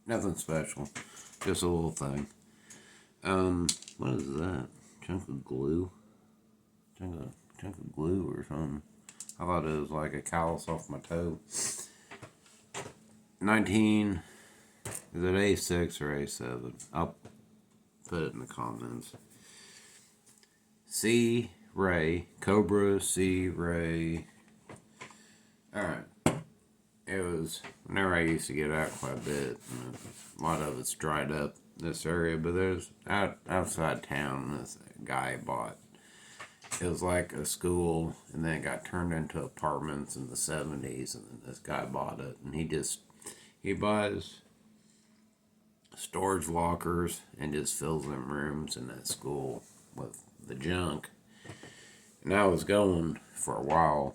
Nothing special. Just a little thing. What is that? Chunk of glue? Chunk of glue or something. I thought it was like a callus off my toe. 19. Is it A6 or A7? I'll put it in the comments. C. Ray. Cobra C. Ray. Alright. It was, whenever I used to get out quite a bit, a lot of it's dried up this area, but there's outside town, this guy bought. It was like a school, and then it got turned into apartments in the 70s, and then this guy bought it, and he buys storage lockers and just fills them rooms in that school with the junk. And I was going for a while.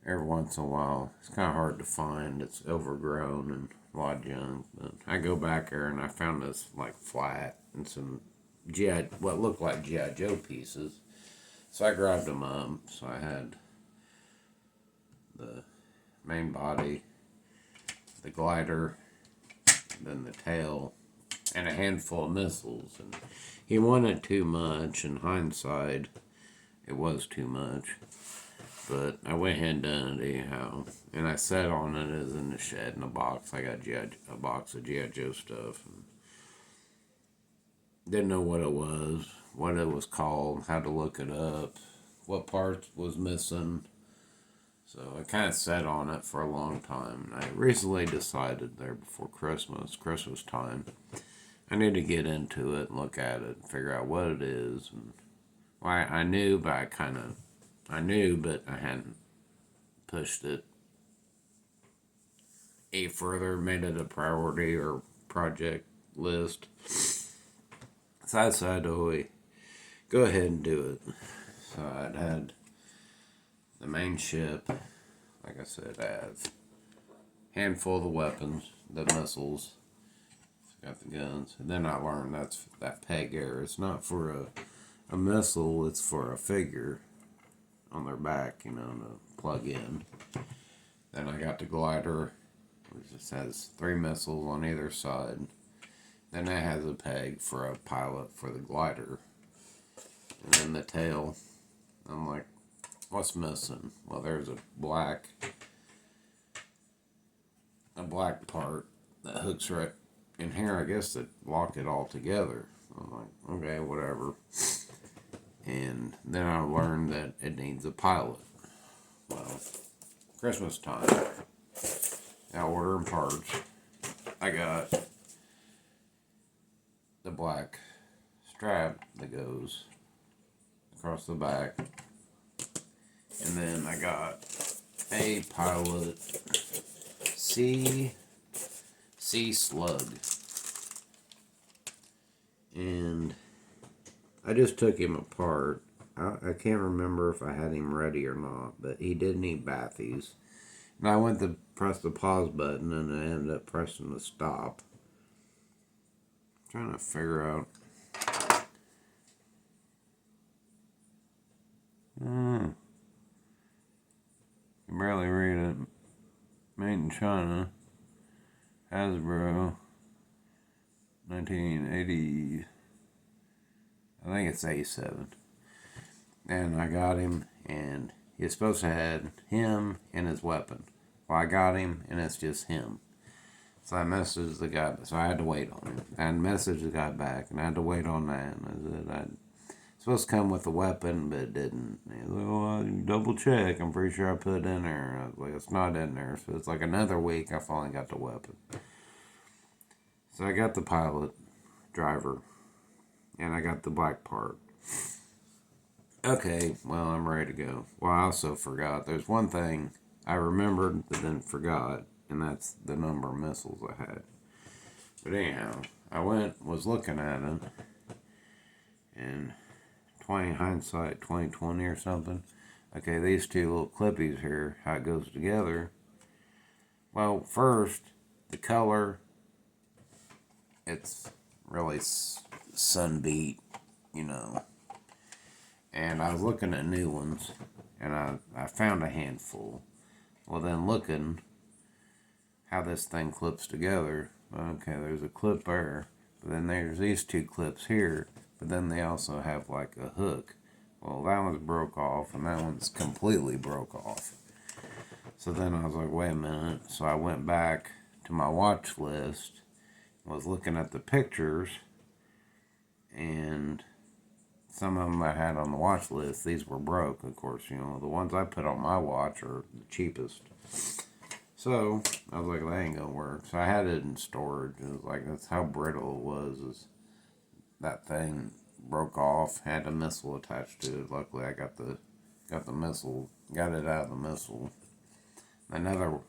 Every once in a while, it's kind of hard to find. It's overgrown and a lot of junk. But I go back there and I found this like flat and some what looked like G.I. Joe pieces. So I grabbed them up. So I had the main body, the glider, then the tail, and a handful of missiles. And he wanted too much. In hindsight, it was too much. But I went ahead and done it anyhow. And I sat on it as in the shed in a box. I got a box of G.I. Joe stuff. And didn't know what it was called, how to look it up, what parts was missing. So I kind of sat on it for a long time. And I recently decided there before Christmas time, I need to get into it and look at it and figure out what it is. And I knew, but I hadn't pushed it any further, made it a priority or project list. So I decided to go ahead and do it. So I'd had the main ship, like I said, I have a handful of the weapons, the missiles, got the guns. And then I learned that peg air. It's not for a missile, it's for a figure on their back, to plug in. Then I got the glider, which just has 3 missiles on either side. Then it has a peg for a pilot for the glider. And then the tail, I'm like, what's missing? Well, there's a black part that hooks right in here, I guess, to lock it all together. I'm like, okay, whatever. And then I learned that it needs a pilot. Well, Christmas time, now ordering parts. I got the black strap that goes across the back. And then I got a pilot C slug. And I just took him apart. I can't remember if I had him ready or not, but he did need bathies. And I went to press the pause button and I ended up pressing the stop. I'm trying to figure out. You can barely read it. Made in China. Hasbro. 1980. I think it's A7. And I got him, and you're supposed to have him and his weapon. Well, I got him, and it's just him. So I messaged the guy, so I had to wait on him. I messaged the guy back, and I had to wait on that. And I said, supposed to come with a weapon, but it didn't. He was like, well, double check. I'm pretty sure I put it in there. I was like, it's not in there. So it's like another week, I finally got the weapon. So I got the pilot, driver, and I got the black part. Okay, well, I'm ready to go. Well, I also forgot. There's one thing I remembered but then forgot, and that's the number of missiles I had. But anyhow, I was looking at it, and hindsight 2020 or something. Okay, these two little clippies here, how it goes together. Well, first, the color, it's really sunbeat, And I was looking at new ones, and I found a handful. Well, then looking how this thing clips together, Okay, there's a clip there. But then there's these two clips here. But then they also have like a hook. Well, that one's broke off, and that one's completely broke off. So then I was like, wait a minute. So I went back to my watch list, was looking at the pictures, and some of them I had on the watch list, these were broke, of course. You know, the ones I put on my watch are the cheapest. So I was like, that ain't gonna work. So I had it in storage. It was like, that's how brittle it was. Is that thing broke off, had a missile attached to it. Luckily, I got the missile, got it out of the missile. Another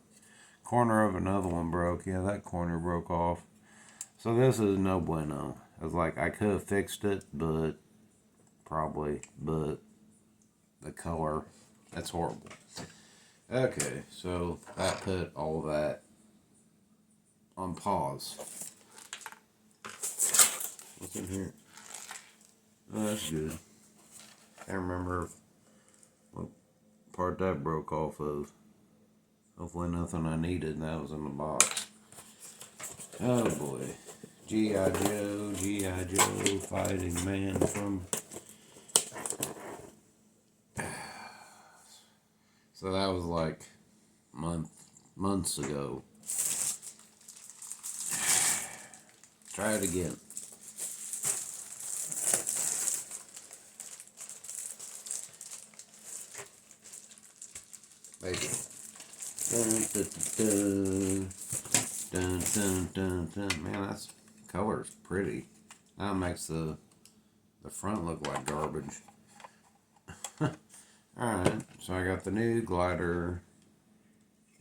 corner of another one broke. Yeah, that corner broke off. So this is no bueno. I was like, I could have fixed it, but the color, that's horrible. Okay, so that put all that on pause. What's in here? Oh, that's good. I remember what part that broke off of. Hopefully nothing I needed, and that was in the box. Oh boy. G.I. Joe, fighting man from... So that was like months ago. Try it again. Baby. Dun, dun, dun, dun, dun. Man, that's color's pretty. That makes the front look like garbage. Alright, so I got the new glider.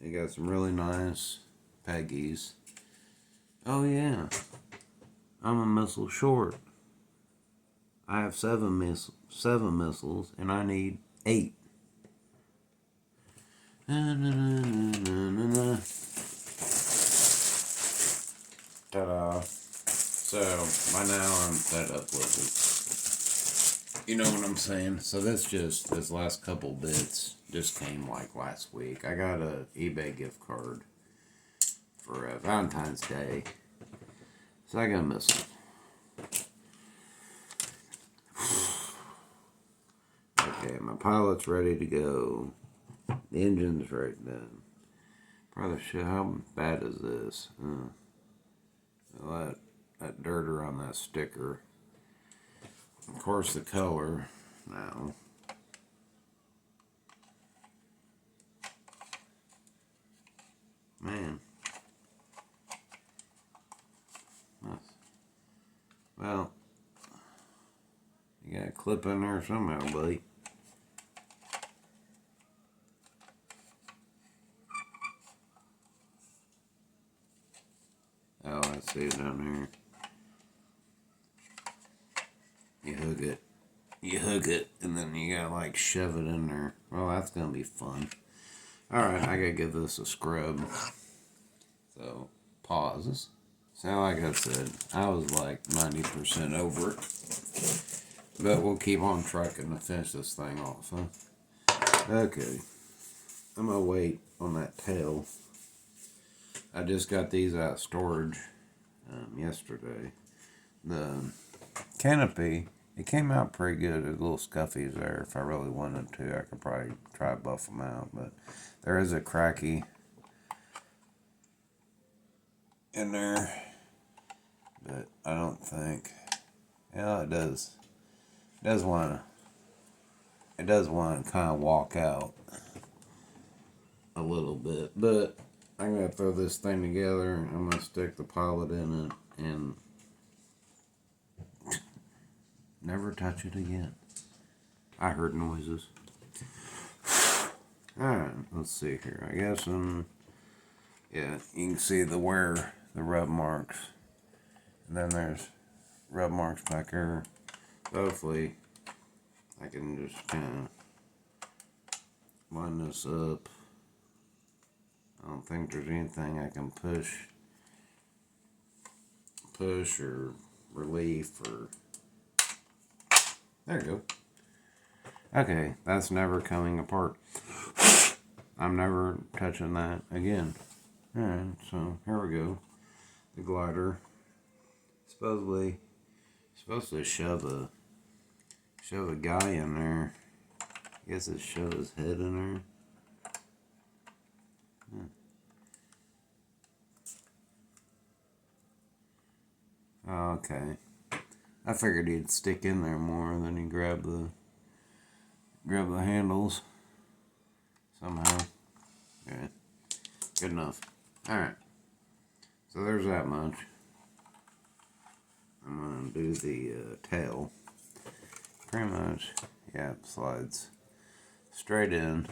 You got some really nice peggies. Oh yeah, I'm a missile short. I have seven missiles, and I need 8. Ta-da. So, by now I'm fed up with it. You know what I'm saying? So this last couple bits just came like last week. I got a eBay gift card for Valentine's Day. So I got a missile. Okay, my pilot's ready to go. The engine's right done. Probably should. How bad is this? That dirt around that sticker. Of course, the color now. Man. Well, you got a clip in there somehow, buddy. Oh, I see it down here. You hook it, and then you gotta like shove it in there. Well, that's gonna be fun. Alright, I gotta give this a scrub. So, pause. So, like I said, I was like 90% over it. But we'll keep on trucking to finish this thing off, huh? Okay. I'm gonna wait on that tail. I just got these out of storage yesterday. The canopy, it came out pretty good. There's little scuffies there. If I really wanted to, I could probably try to buff them out. But there is a cracky in there. But I don't think... Yeah, it does. It does want to kind of walk out a little bit. But I'm going to throw this thing together. I'm going to stick the pilot in it and never touch it again. I heard noises. Alright, let's see here. I guess yeah, you can see the rub marks. And then there's rub marks back here. Hopefully, I can just kind of line this up. I don't think there's anything I can push or relief or... There you go. Okay, that's never coming apart. I'm never touching that again. Alright, so here we go. the glider. Supposed to shove a guy in there. I guess it shove his head in there. Oh, okay. I figured he'd stick in there more than he grab the handles somehow. Yeah, good enough. All right. So there's that much. I'm gonna do the tail. Pretty much, yeah, slides straight in.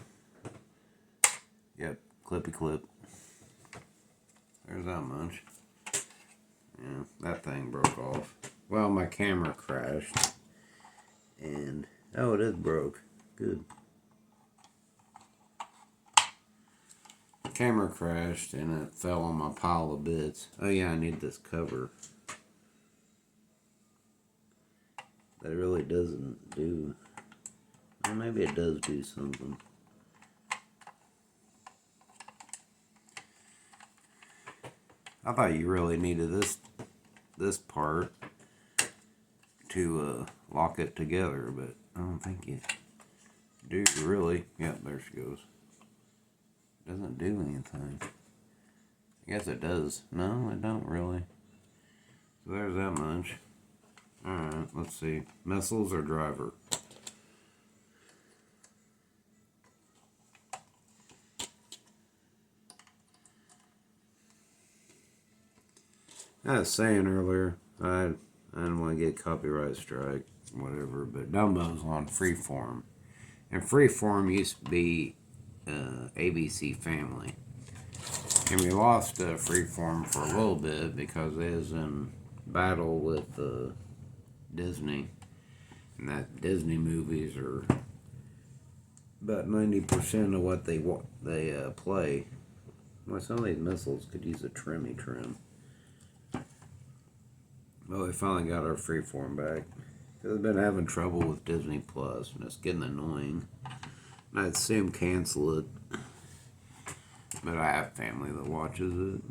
Yep, clippy clip. There's that much. Yeah, that thing broke off. Well, my camera crashed. And, oh, it is broke. Good. The camera crashed and it fell on my pile of bits. Oh yeah, I need this cover. That really doesn't do... Well, maybe it does do something. I thought you really needed this part to lock it together, but I don't think you do really. Yep, there she goes. Doesn't do anything. I guess it does. No, it don't really. So there's that much. Alright, let's see. Missiles or driver? I was saying earlier, I didn't want to get copyright strike, whatever, but Dumbo's on Freeform. And Freeform used to be ABC Family. And we lost Freeform for a little bit because it was in battle with Disney. And that Disney movies are about 90% of what they play. Well, some of these missiles could use a trim. Well, we finally got our Freeform back. I've been having trouble with Disney Plus, and it's getting annoying. And I'd assume cancel it. But I have family that watches it.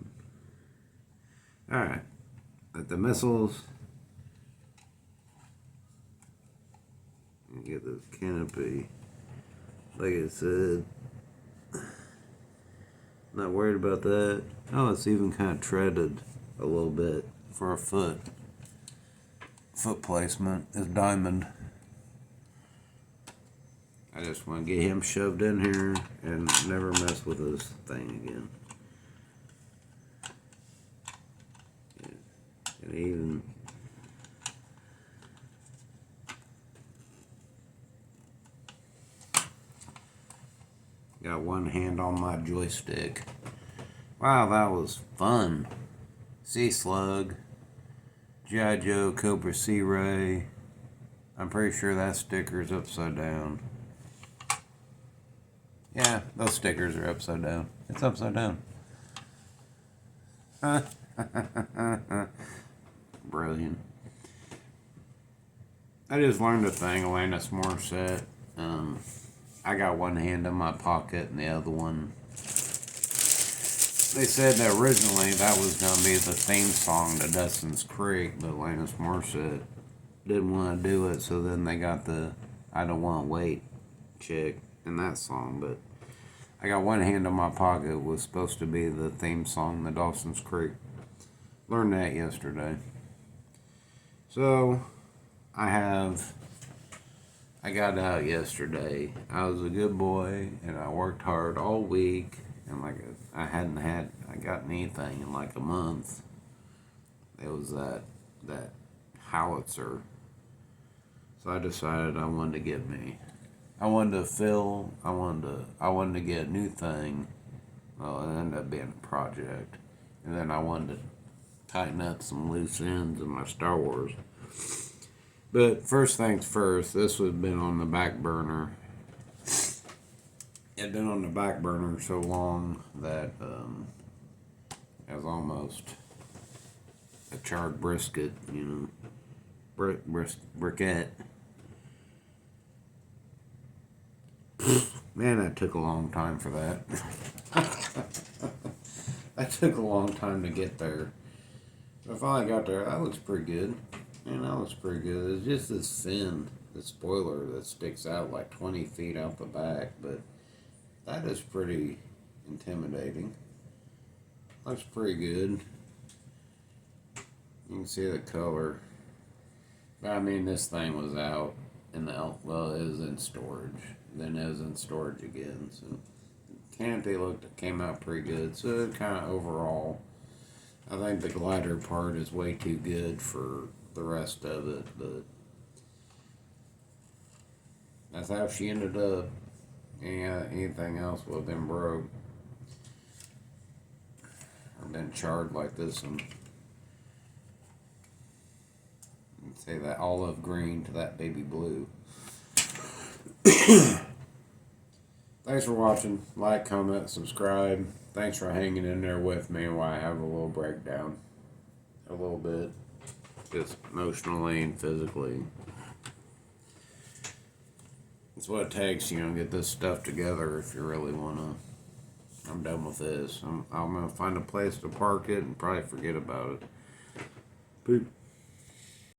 Alright. But the missiles. Get this canopy. Like I said. Not worried about that. Oh, it's even kind of treaded a little bit for a foot. Foot placement is diamond. I just want to get him shoved in here and never mess with this thing again. And even got one hand on my joystick. Wow, that was fun. Sea Slug, G.I. Joe, Cobra, Sea Ray. I'm pretty sure that sticker's upside down. Yeah, those stickers are upside down. It's upside down. Brilliant. I just learned a thing, Alanis Morissette. I got one hand in my pocket and the other one. They said that originally that was going to be the theme song to Dustin's Creek, but Alanis Morissette didn't want to do it, so then they got the I Don't Want to Wait chick in that song. But I got one hand in my pocket was supposed to be the theme song to Dawson's Creek. Learned that yesterday. So I got out yesterday. I was a good boy and I worked hard all week, and I hadn't gotten anything in like a month. It was that howitzer. So I decided I wanted to get me. I wanted to get a new thing. Well, it ended up being a project. And then I wanted to tighten up some loose ends in my Star Wars. But first things first, this has been on the back burner. It had been on the back burner so long that it was almost a charred brisket, you know, briquette. Man, that took a long time for that. That took a long time to get there. I finally got there. That looks pretty good. Man, that looks pretty good. It's just this fin, the spoiler that sticks out like 20 feet out the back, but that is pretty intimidating. Looks pretty good. You can see the color. I mean, this thing was out in the, well, it was in storage. Then it was in storage again. So, canopy came out pretty good. So, kind of overall, I think the glider part is way too good for the rest of it. But that's how she ended up. Yeah, anything else would have been broke. Or been charred like this one. Say that olive green to that baby blue. Thanks for watching. Like, comment, subscribe. Thanks for hanging in there with me while I have a little breakdown. A little bit. Just emotionally and physically. It's what it takes, you know, to get this stuff together if you really want to. I'm done with this. I'm going to find a place to park it and probably forget about it. Peace.